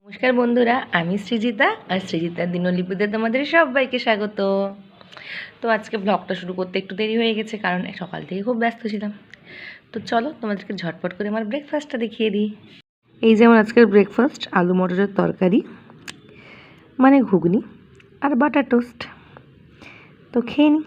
নমস্কার বন্ধুরা, আমি সৃজিতা আর সৃজিতার দিনলিপিতে তোমাদের সবাইকে স্বাগত। তো আজকে ব্লগটা শুরু করতে একটু দেরি হয়ে গেছে, কারণ সকাল থেকে খুব ব্যস্ত ছিলাম। তো চলো তোমাদেরকে ঝটপট করে আমার ব্রেকফাস্টটা দেখিয়ে দিই। এই যে আমার আজকের ব্রেকফাস্ট, আলু মটরের তরকারি মানে ঘুগনি আর বাটার টোস্ট। তো খেয়ে নিই।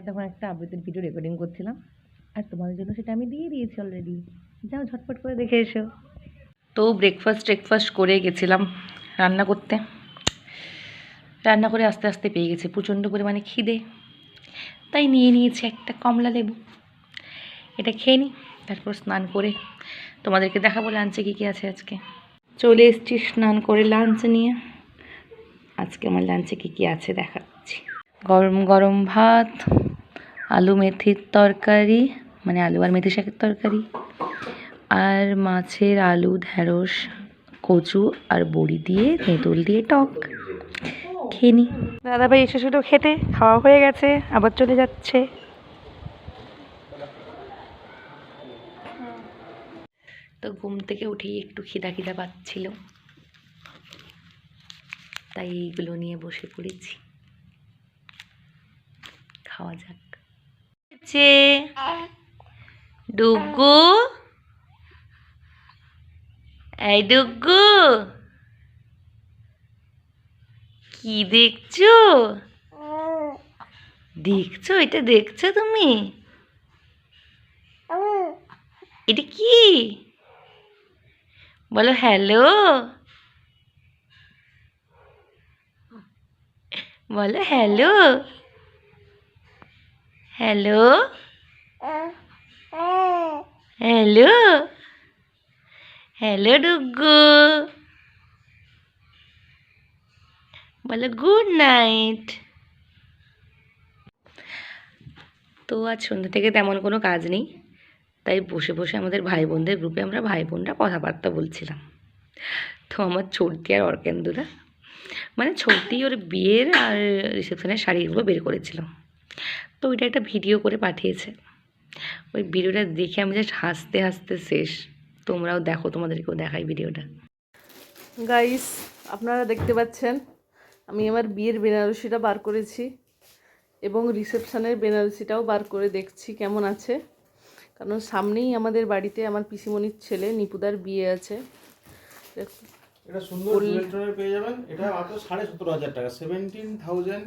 তখন একটা আবৃত্তির ভিডিও রেকর্ডিং করছিলাম, আর তোমাদের জন্য সেটা আমি দিয়ে দিয়েছি অলরেডি। যাও ঝটপট করে দেখে এসো। তো ব্রেকফাস্ট করে গেছিলাম রান্না করতে। রান্না করে আস্তে আস্তে পেয়ে গেছে প্রচণ্ড পরিমাণে খিদে, তাই নিয়ে নিয়েছি একটা কমলা লেবু। এটা খেয়ে নিই, তারপর স্নান করে তোমাদেরকে দেখাবো লাঞ্চে কী কী আছে আজকে। চলে এসেছি স্নান করে লাঞ্চ নিয়ে। আজকে আমার লাঞ্চে কী কী আছে দেখাচ্ছি। গরম গরম ভাত, আলু মেথির তরকারি মানে আলু আর মেথি শাকের তরকারি, আর মাছের আলু ঢ্যাঁড়স কচু আর বড়ি দিয়ে তেঁতুল দিয়ে টক। খেয়ে নি। দাদাভাই এসে শুধু খেতে, খাওয়া হয়ে গেছে, আবার চলে যাচ্ছে। তো ঘুম থেকে উঠেই একটু খিদা খিদা পাচ্ছিল, তাই এইগুলো নিয়ে বসে পড়েছি। খাওয়া যাক। ডুগু, এই ডুগু, কি দেখছো? দেখছো? এটা দেখছো তুমি? এটা কি? বলো হ্যালো, বলো হ্যালো, হ্যালো, হ্যালো, হ্যালো ডুগু, বলো গুড নাইট। তো আজ সন্ধ্যা থেকে তেমন কোনো কাজ নেই, তাই বসে বসে আমাদের ভাই বোনদের গ্রুপে আমরা ভাই বোনরা কথাবার্তা বলছিলাম। তো আমার ছোটদি আর অর্কেন্দুরা মানে ছোটদি ওর বিয়ের আর রিসেপশনের শাড়িগুলো বের করেছিল, তো ওইটা একটা ভিডিও করে পাঠিয়েছে। ওই ভিডিওটা দেখে আমি জাস্ট হাসতে হাসতে শেষ। তোমরাও দেখো, তোমাদেরকেও দেখাই ভিডিওটা। গাইস, আপনারা দেখতে পাচ্ছেন আমি আমার বিয়ের বেনারসিটা বার করেছি এবং রিসেপশনের বেনারসিটাও বার করে দেখছি কেমন আছে, কারণ সামনেই আমাদের বাড়িতে আমার পিসিমণির ছেলে নিপুদার বিয়ে আছে। এটা সুন্দর জুয়েল টোনের পেয়ে যাবেন। এটা মাত্র 17,500 টাকা, 17,500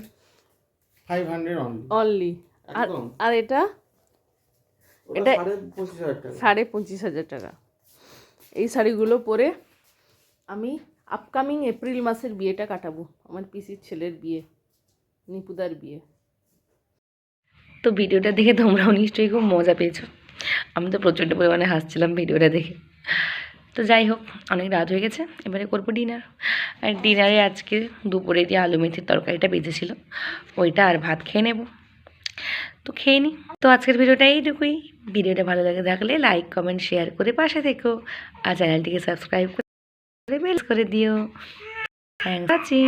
অনলি। আর এটা এটা 25,000 টাকা, 25,500 টাকা। এই শাড়িগুলো পরে আমি আপকামিং এপ্রিল মাসের বিয়েটা কাটাবো, আমার পিসির ছেলের বিয়ে, নিপুদার বিয়ে। তো ভিডিওটা দেখে তোমরাও নিশ্চয়ই খুব মজা পেয়েছো। আমি তো প্রচণ্ড পরিমাণে হাসছিলাম ভিডিওটা দেখে। তো যাই হোক, অনেক রাত হয়ে গেছে, এবারে করবো ডিনার। আর ডিনারে আজকে দুপুরে যে আলু মেথির তরকারিটা বেঁচেছিল ওইটা আর ভাত খেয়ে নেব। তো খেয়ে নিই। তো আজকের ভিডিওটা এইটুকুই। ভিডিওটা ভালো লাগে থাকলে লাইক কমেন্ট শেয়ার করে পাশে থেকো, আর চ্যানেলটিকে সাবস্ক্রাইব করে বেল করে দিও। Thanks for watching.